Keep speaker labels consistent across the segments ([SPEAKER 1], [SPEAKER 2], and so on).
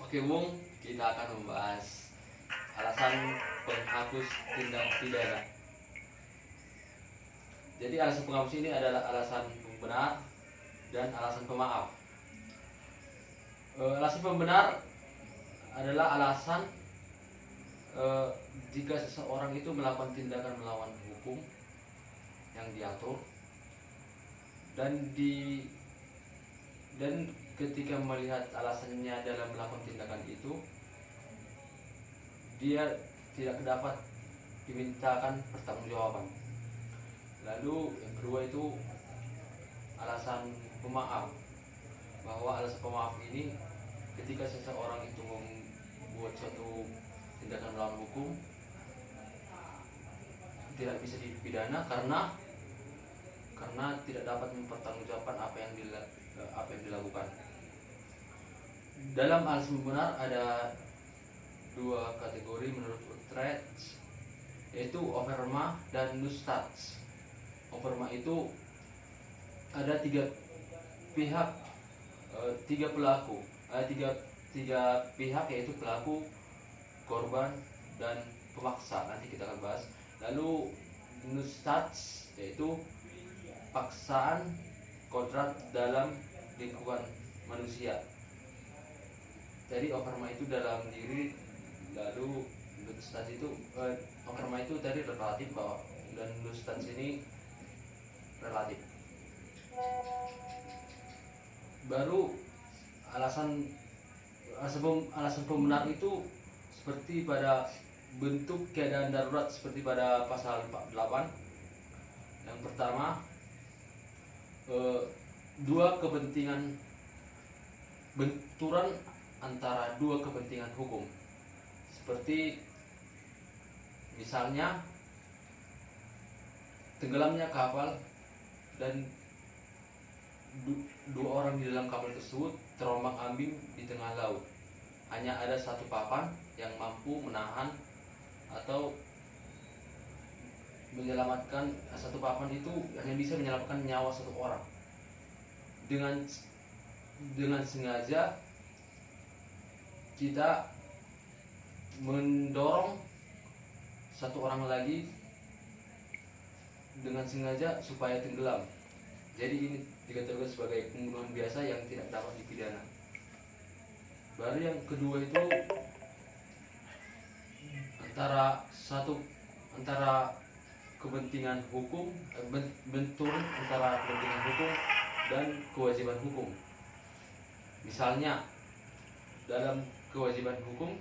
[SPEAKER 1] Oke Bung, kita akan membahas alasan penghapus tindak pidana. Jadi alasan penghapus ini adalah alasan pembenar dan alasan pemaaf. Alasan pembenar adalah alasan jika seseorang itu melakukan tindakan melawan hukum yang diatur dan ketika melihat alasannya dalam melakukan tindakan itu, dia tidak dapat dimintakan pertanggungjawaban. Lalu yang kedua itu alasan pemaaf, bahwa alasan pemaaf ini ketika seseorang itu membuat suatu tindakan melawan hukum tidak bisa dipidana karena tidak dapat mempertanggungjawabkan apa yang dilakukan. Dalam alasan benar ada dua kategori menurut Utrecht, yaitu Overma dan Neustadt. Overma itu ada tiga pihak, tiga pihak, yaitu pelaku, korban, dan pemaksa. Nanti kita akan bahas. Lalu Neustadt yaitu paksaan kodrat dalam lingkungan manusia. Jadi Overma itu dalam diri, lalu Neustadt itu Overma itu tadi relatif, bahwa dan Neustadt ini relatif. Baru alasan pembenar itu seperti pada bentuk keadaan darurat, seperti pada pasal 48. Yang pertama, benturan antara dua kepentingan hukum, seperti misalnya tenggelamnya kapal dan dua orang di dalam kapal tersebut terombang-ambing di tengah laut. Hanya ada satu papan yang mampu menahan atau menyelamatkan. Satu papan itu hanya bisa menyelamatkan nyawa satu orang. Dengan sengaja kita mendorong satu orang lagi dengan sengaja supaya tenggelam. Jadi ini dikategorikan sebagai pembunuhan biasa yang tidak dapat dipidana. Baru yang kedua itu antara kepentingan hukum, benturan antara kepentingan hukum dan kewajiban hukum. Misalnya dalam kewajiban hukum,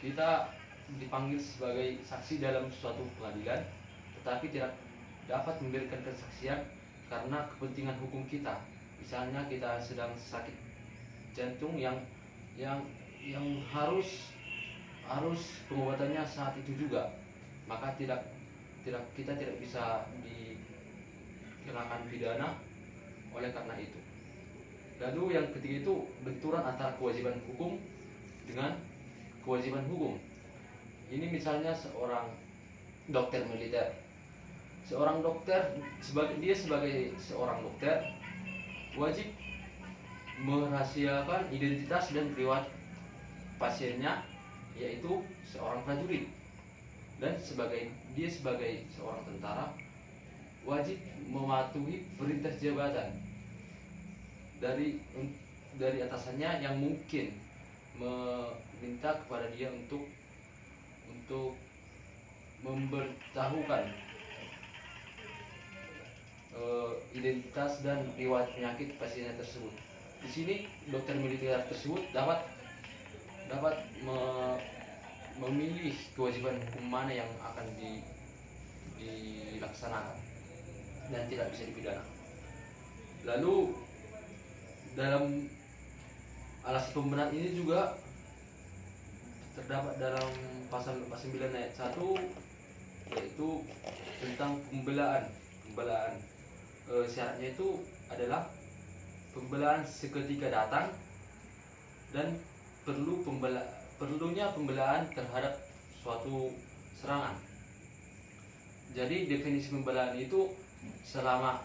[SPEAKER 1] kita dipanggil sebagai saksi dalam suatu pengadilan, tetapi tidak dapat memberikan kesaksian karena kepentingan hukum kita. Misalnya kita sedang sakit jantung yang harus pengobatannya saat itu juga, maka kita tidak bisa dikenakan pidana oleh karena itu. Lalu yang ketiga itu benturan antara kewajiban hukum dengan kewajiban hukum. Ini misalnya seorang dokter militer. Seorang dokter sebagai seorang dokter wajib merahasiakan identitas dan riwayat pasiennya, yaitu seorang prajurit. Dan sebagai seorang tentara wajib mematuhi perintah jabatan dari atasannya yang mungkin meminta kepada dia untuk memberitahukan identitas dan riwayat penyakit pasiennya tersebut. Di sini dokter militer tersebut dapat memilih kewajiban hukum mana yang akan dilaksanakan dan tidak bisa dipidana. Lalu dalam alasan pembenar ini juga terdapat dalam pasal 49 ayat 1, yaitu tentang pembelaan. Syaratnya itu adalah pembelaan seketika datang dan perlunya pembelaan terhadap suatu serangan. Jadi definisi pembelaan itu selama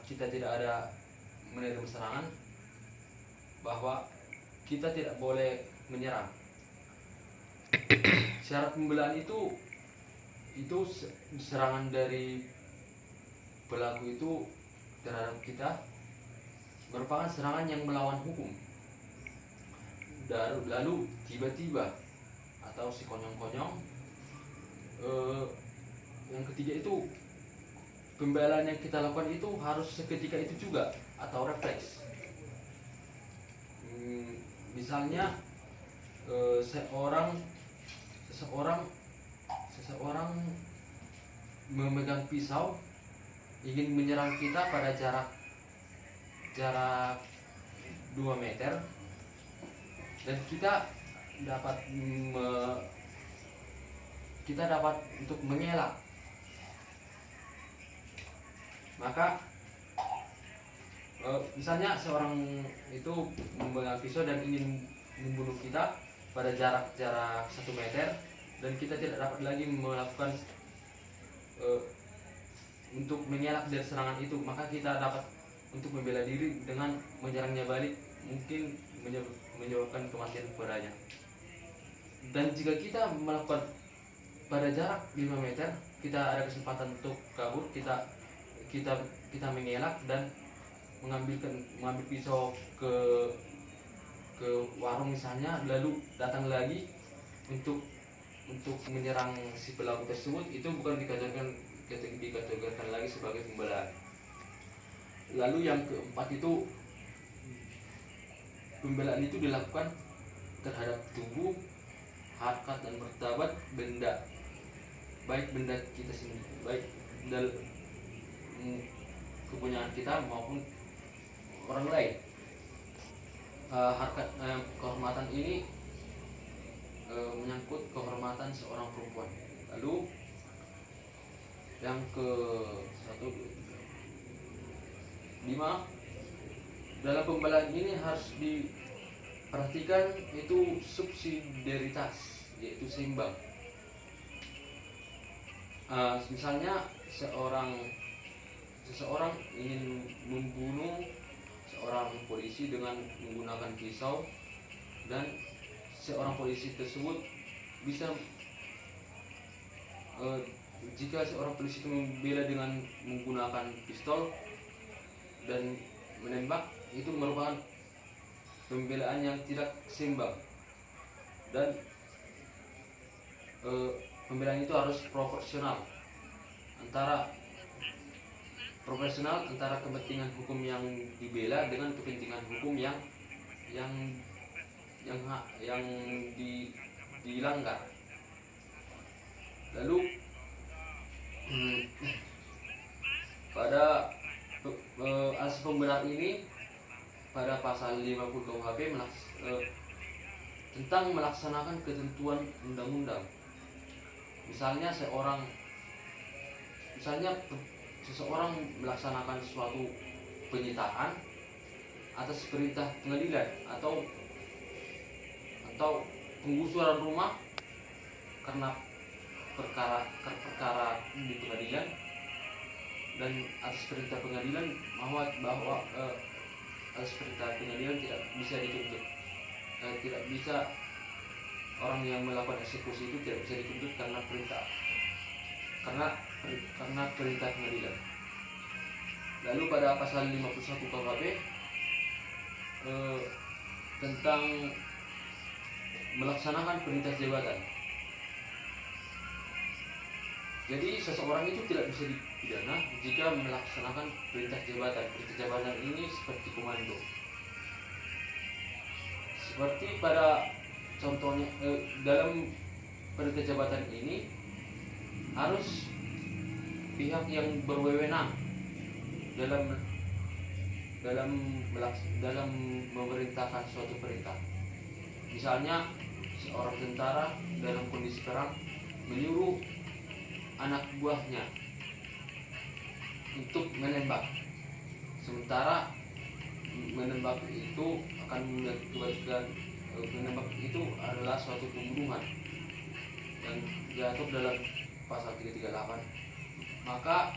[SPEAKER 1] kita tidak ada menerima serangan, bahwa kita tidak boleh menyerang. Syarat pembelaan itu serangan dari pelaku itu terhadap kita merupakan serangan yang melawan hukum. Lalu tiba-tiba atau si konyong-konyong, yang ketiga itu pembelaan yang kita lakukan itu harus seketika itu juga atau refleks. Misalnya seseorang memegang pisau ingin menyerang kita pada jarak 2 meter, dan kita dapat untuk mengelak. Maka misalnya seorang itu memegang pisau dan ingin membunuh kita pada jarak 1 meter, dan kita tidak dapat lagi melakukan untuk mengelak dari serangan itu, maka kita dapat untuk membela diri dengan menyerangnya balik, mungkin menyebabkan kematian kepadanya. Dan jika kita melakukan pada jarak 5 meter, kita ada kesempatan untuk kabur, kita mengelak dan mengambil pisau ke warung misalnya, lalu datang lagi untuk menyerang si pelaku tersebut, itu bukan dikategorikan lagi sebagai pembelaan. Lalu yang keempat itu, pembelaan itu dilakukan terhadap tubuh, harkat dan martabat benda, baik benda kita sendiri, baik kepunyaan kita maupun orang lain. Harkat kehormatan ini menyangkut kehormatan seorang perempuan. Lalu yang ke 5, dalam pembelaan ini harus diperhatikan itu subsidiaritas, yaitu seimbang. Misalnya seseorang ingin membunuh seorang polisi dengan menggunakan pisau, dan seorang polisi tersebut bisa jika seorang polisi itu membela dengan menggunakan pistol dan menembak, itu merupakan pembelaan yang tidak seimbang, dan pembelaan itu harus proporsional antara kepentingan hukum yang dibela dengan kepentingan hukum yang dilanggar. Lalu pada asas pembelaan ini pada pasal 50 KUHP tentang melaksanakan ketentuan undang-undang. Misalnya seseorang melaksanakan suatu penyitaan atas perintah pengadilan, atau penggusuran rumah karena perkara di pengadilan, dan atas perintah pengadilan bahwa atas perintah pengadilan tidak bisa dituntut, tidak bisa, orang yang melakukan eksekusi itu tidak bisa dituntut karena perintah pengadilan. Lalu pada pasal 51 KUHP tentang melaksanakan perintah jabatan. Jadi seseorang itu tidak bisa dipidana jika melaksanakan perintah jabatan. Perintah jabatan ini seperti komando. Seperti pada contohnya, dalam perintah jabatan ini harus pihak yang berwenang dalam memerintahkan suatu perintah. Misalnya seorang tentara dalam kondisi perang menyuruh anak buahnya untuk menembak, sementara menembak itu akan mengakibatkan, menembak itu adalah suatu pembunuhan yang diatur dalam pasal 338. Maka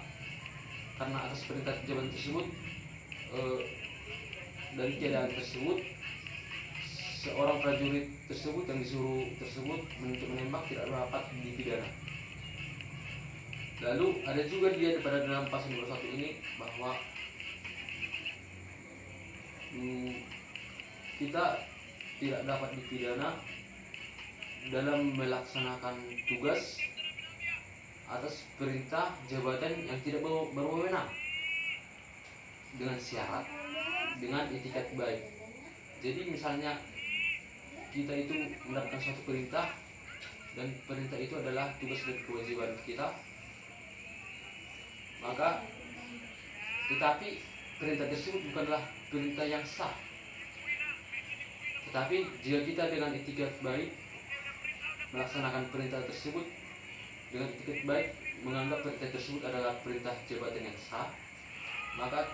[SPEAKER 1] karena atas perintah jabatan tersebut dan keadaan tersebut, seorang prajurit tersebut yang disuruh tersebut untuk menembak tidak dapat dipidana. Lalu ada juga dia pada dalam pasal 21 ini bahwa kita tidak dapat dipidana dalam melaksanakan tugas atas perintah jabatan yang tidak berwenang dengan syarat dengan etikat baik. Jadi misalnya kita itu mendapatkan suatu perintah dan perintah itu adalah tugas dan kewajiban kita, maka tetapi perintah tersebut bukanlah perintah yang sah. Tetapi jika kita dengan etikat baik melaksanakan perintah tersebut dengan etikat baik, menganggap perintah tersebut adalah perintah jabatan yang sah, maka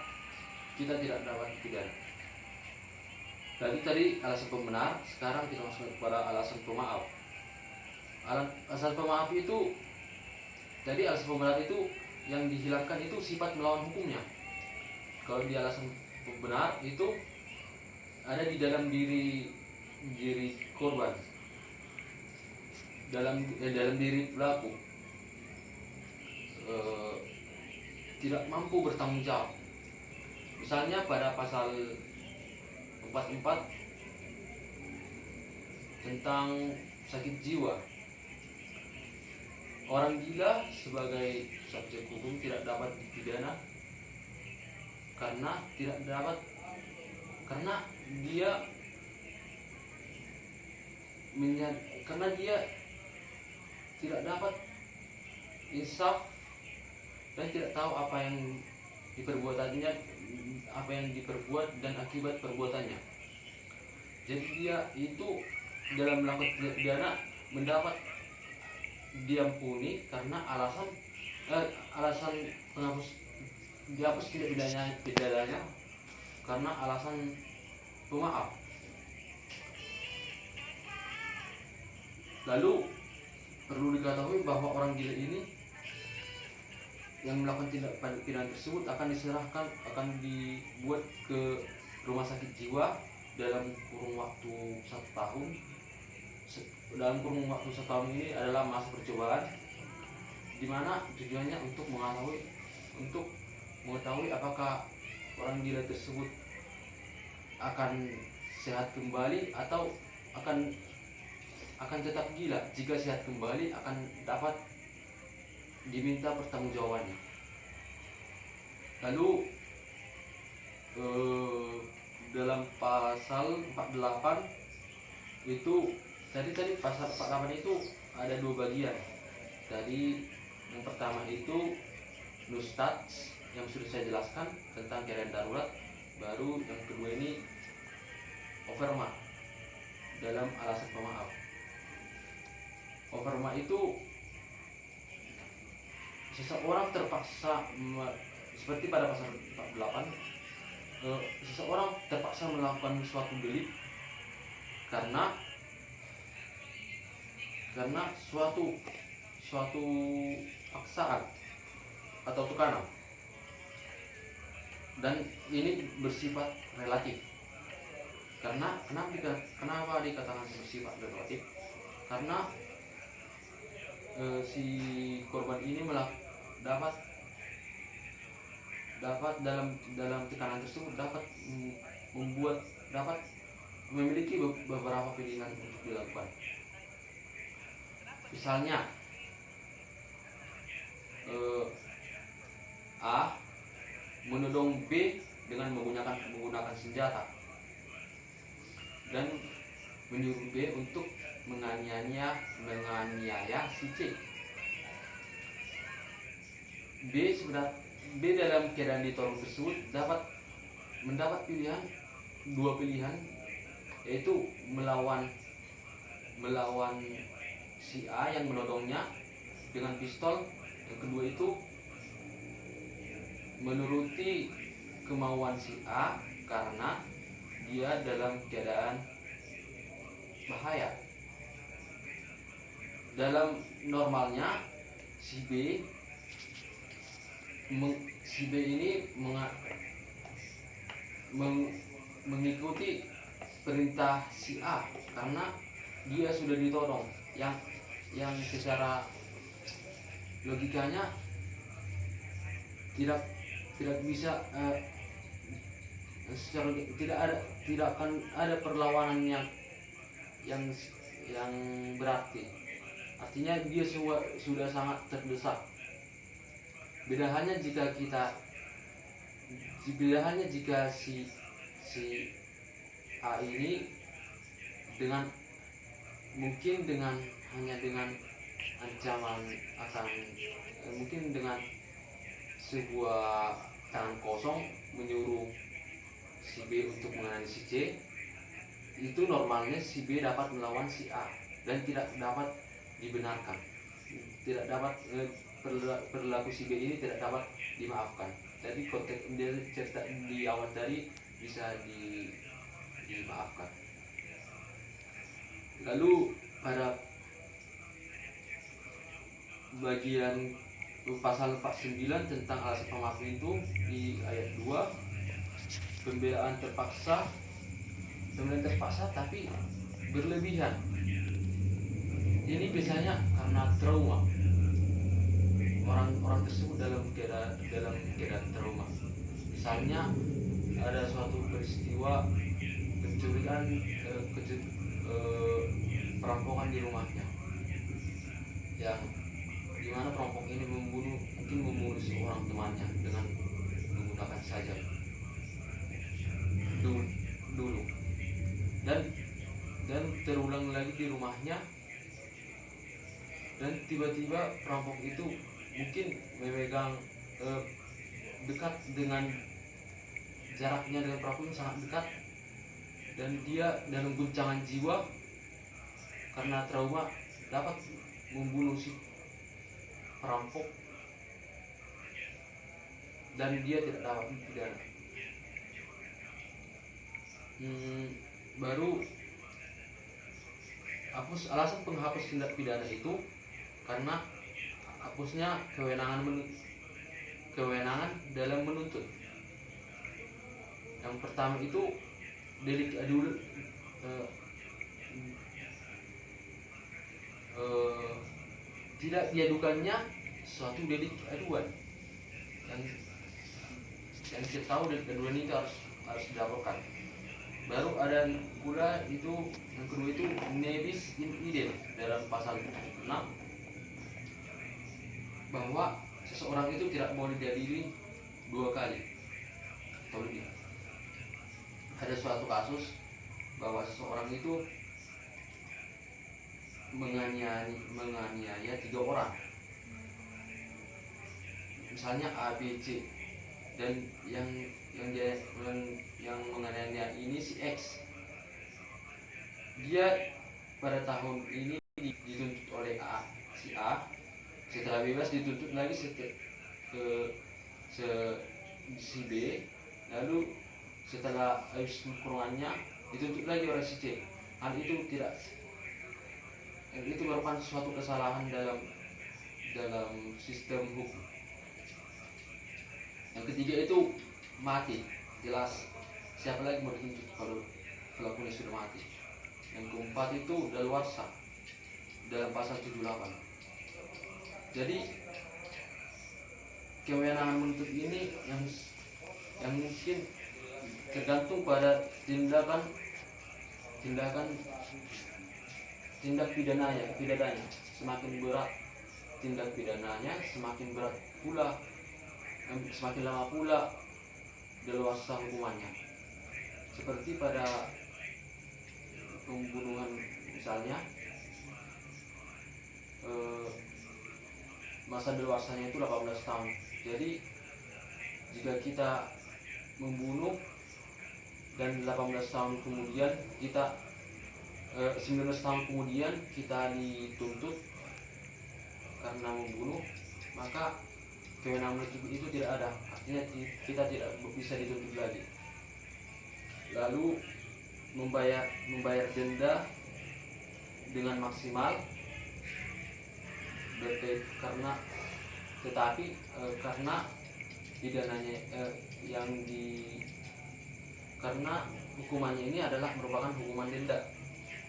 [SPEAKER 1] kita tidak dapat dipidana. Tadi alasan pembenar, sekarang kita masuk kepada alasan pemaaf. Alasan pemaaf itu, jadi alasan pembenar itu yang dihilangkan itu sifat melawan hukumnya. Kalau di alasan pembenar itu ada di dalam diri korban, dalam diri pelaku tidak mampu bertanggung jawab. Misalnya pada pasal 44 tentang sakit jiwa, orang gila sebagai subjek hukum tidak dapat dipidana karena dia tidak dapat insaf dan tidak tahu apa yang diperbuat dan akibat perbuatannya. Jadi dia itu dalam melakukan tindak pidana mendapat diampuni karena alasan penghapus dihapus tidak pidananya karena alasan pemaaf. Lalu perlu diketahui bahwa orang gila ini yang melakukan tindak pidana tersebut akan dibuat ke rumah sakit jiwa dalam kurun waktu 1 tahun. Dalam kurun waktu 1 tahun ini adalah masa percobaan, di mana tujuannya untuk mengetahui apakah orang gila tersebut akan sehat kembali atau akan tetap gila. Jika sehat kembali akan dapat diminta pertanggungjawabannya. Lalu dalam pasal 48 itu tadi pasal 48 itu ada 2 bagian. Tadi yang pertama itu nustats yang sudah saya jelaskan tentang keadaan darurat, baru yang kedua ini overma dalam alasan pemaaf. Overma itu seseorang terpaksa seperti pada pasal 48, seseorang terpaksa melakukan suatu delik karena suatu paksaan atau tekanan, dan ini bersifat relatif. Kenapa dikatakan bersifat relatif? Karena si korban ini dapat dalam tekanan tersebut dapat memiliki beberapa pilihan untuk dilakukan. Misalnya A menodong B dengan menggunakan senjata dan menyuruh B untuk menganiaya si C. B dalam keadaan ditolong tersebut mendapat 2 pilihan, yaitu melawan si A yang menodongnya dengan pistol. Yang kedua itu menuruti kemauan si A karena dia dalam keadaan bahaya. Dalam normalnya si B ini mengikuti perintah si A, karena dia sudah ditodong, yang secara logikanya tidak tidak bisa secara tidak akan ada perlawanan yang berarti. Artinya dia sudah sangat terdesak. Beda hanya jika si A ini hanya dengan ancaman akan mungkin dengan sebuah tangan kosong menyuruh si B untuk mengenai si C, itu normalnya si B dapat melawan si A dan tidak dapat dibenarkan, tidak dapat perilaku si B ini tidak dapat dimaafkan. Jadi konteks dia cerita di awal tadi bisa dimaafkan. Lalu pada bagian pasal 49 tentang alasan pemaaf itu di ayat 2, pembelaan terpaksa tapi berlebihan. Ini biasanya karena trauma. Orang tersebut dalam keadaan trauma. Misalnya ada suatu peristiwa pencurian, perampokan di rumahnya, yang dimana perampok ini membunuh seorang temannya dengan menggunakan sajam dulu dan terulang lagi di rumahnya, dan tiba-tiba perampok itu mungkin memegang dekat dengan jaraknya dengan perampok sangat dekat, dan dia dalam guncangan jiwa karena trauma dapat membunuh si perampok dan dia tidak dapat dipidana. Baru alasan penghapus tindak pidana itu karena hapusnya kewenangan dalam menuntut. Yang pertama itu delik aduan, tidak diadukannya suatu delik aduan, yang kita tahu delik aduan itu harus dilaporkan. Baru ada pula itu yang kedua itu nebis in idem dalam pasal 6, bahwa seseorang itu tidak boleh diadili 2 kali atau lebih. Ada suatu kasus bahwa seseorang itu menganiaya 3 orang, misalnya A, B, C, dan yang menganiaya ini si X. Dia pada tahun ini dituntut oleh si A, setelah bebas dituntut lagi si B, lalu setelah habis kurungannya dituntut lagi oleh si C. Hal itu merupakan suatu kesalahan dalam sistem hukum. Yang ketiga itu mati, jelas siapa lagi mau dituntut kalau pelakunya sudah mati. Yang keempat itu daluarsa dalam pasal 78. Jadi kewenangan menuntut ini yang mungkin tergantung pada tindak pidananya. Semakin berat tindak pidananya, semakin berat pula, semakin lama pula daluarsa hukumannya. Seperti pada pembunuhan misalnya, masa daluarsanya itu 18 tahun. Jadi jika kita membunuh dan 18 tahun kemudian 19 tahun kemudian kita dituntut karena membunuh, maka kewenangan menuntut itu tidak ada, artinya kita tidak bisa dituntut lagi. Lalu membayar denda dengan maksimal karena pidananya karena hukumannya ini adalah merupakan hukuman denda.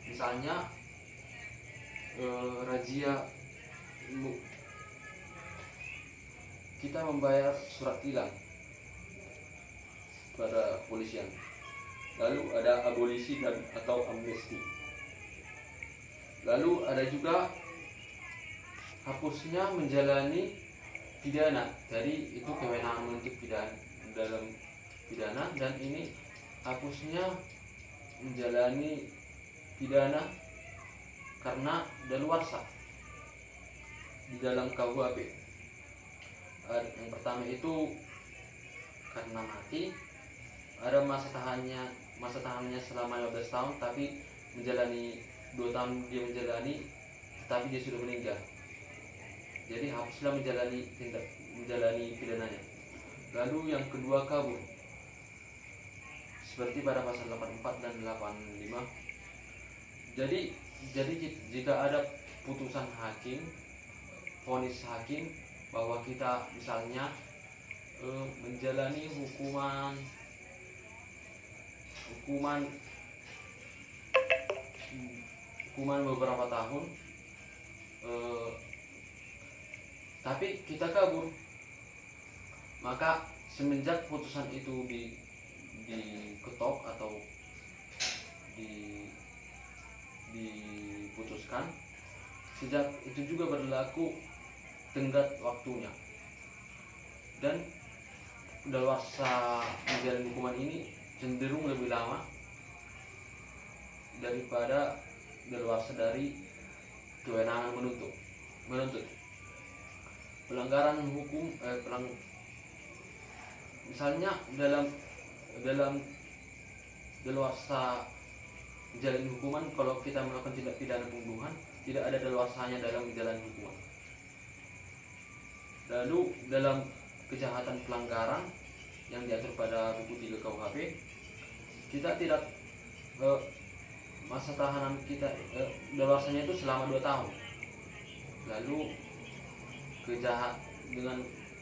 [SPEAKER 1] Misalnya razia, kita membayar surat tilang pada kepolisian. Lalu ada abolisi dan atau amnesti. Lalu ada juga hapusnya menjalani pidana. Jadi itu kewenangan menuntut pidana dalam pidana, dan ini hapusnya menjalani pidana karena daluarsa di dalam KUHP. Yang pertama itu karena mati, ada masa tahannya selama 15 tahun, tapi menjalani 2 tahun dia menjalani, tetapi dia sudah meninggal. Jadi hapuslah menjalani pidananya. Lalu yang kedua, kabur. Seperti pada pasal 84 dan 85. Jadi jika ada putusan hakim, vonis hakim bahwa kita misalnya menjalani hukuman beberapa tahun, tapi kita kabur, maka semenjak putusan itu diketok atau diputuskan, sejak itu juga berlaku tenggat waktunya, dan daluarsa menjalani hukuman ini cenderung lebih lama daripada daluarsa dari kewenangan menuntut. Pelanggaran hukum, misalnya dalam daluarsa menjalani hukuman, kalau kita melakukan tindak pidana pembunuhan, tidak ada daluarsanya dalam menjalani hukuman. Lalu dalam kejahatan pelanggaran yang diatur pada buku 3 KUHP, kita tidak masa tahanan kita daluarsanya itu selama 2 tahun. Lalu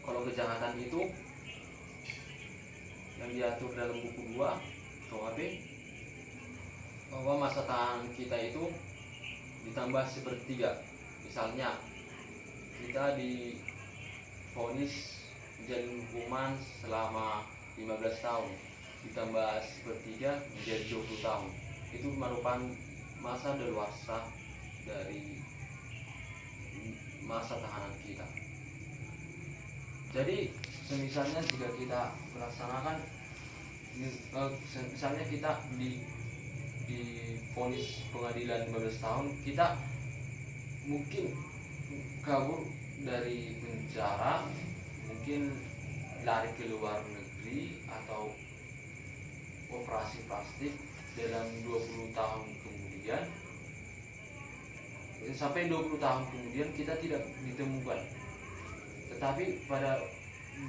[SPEAKER 1] kalau kejahatan itu yang diatur dalam buku 2 KUHP, bahwa masa tahanan kita itu ditambah sepertiga. Misalnya kita divonis menjalani hukuman selama 15 tahun, ditambah sepertiga menjadi 20 tahun. Itu merupakan masa daluarsa dari masa tahanan kita. Jadi misalnya jika kita melaksanakan, misalnya kita divonis pengadilan 15 tahun, kita mungkin kabur dari penjara, mungkin lari ke luar negeri atau operasi plastik dalam 20 tahun kemudian, sampai 20 tahun kemudian kita tidak ditemukan. Tetapi pada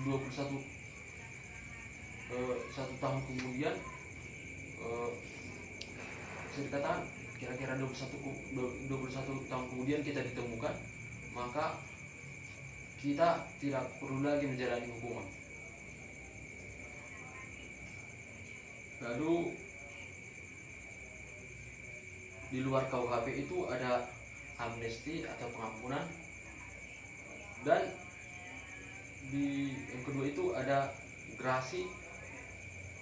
[SPEAKER 1] 1 tahun kemudian, bisa dikatakan kira-kira 21 tahun kemudian kita ditemukan, maka kita tidak perlu lagi menjalani hukuman. Lalu di luar KUHP itu ada amnesti atau pengampunan, dan yang kedua itu ada grasi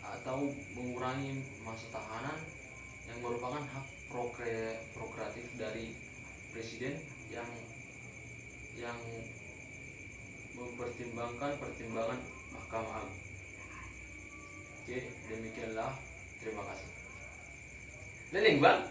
[SPEAKER 1] atau mengurangi masa tahanan, yang merupakan hak progratif dari presiden yang mempertimbangkan pertimbangan Mahkamah Agung. Oke, demikianlah. Terima kasih. Leling bang.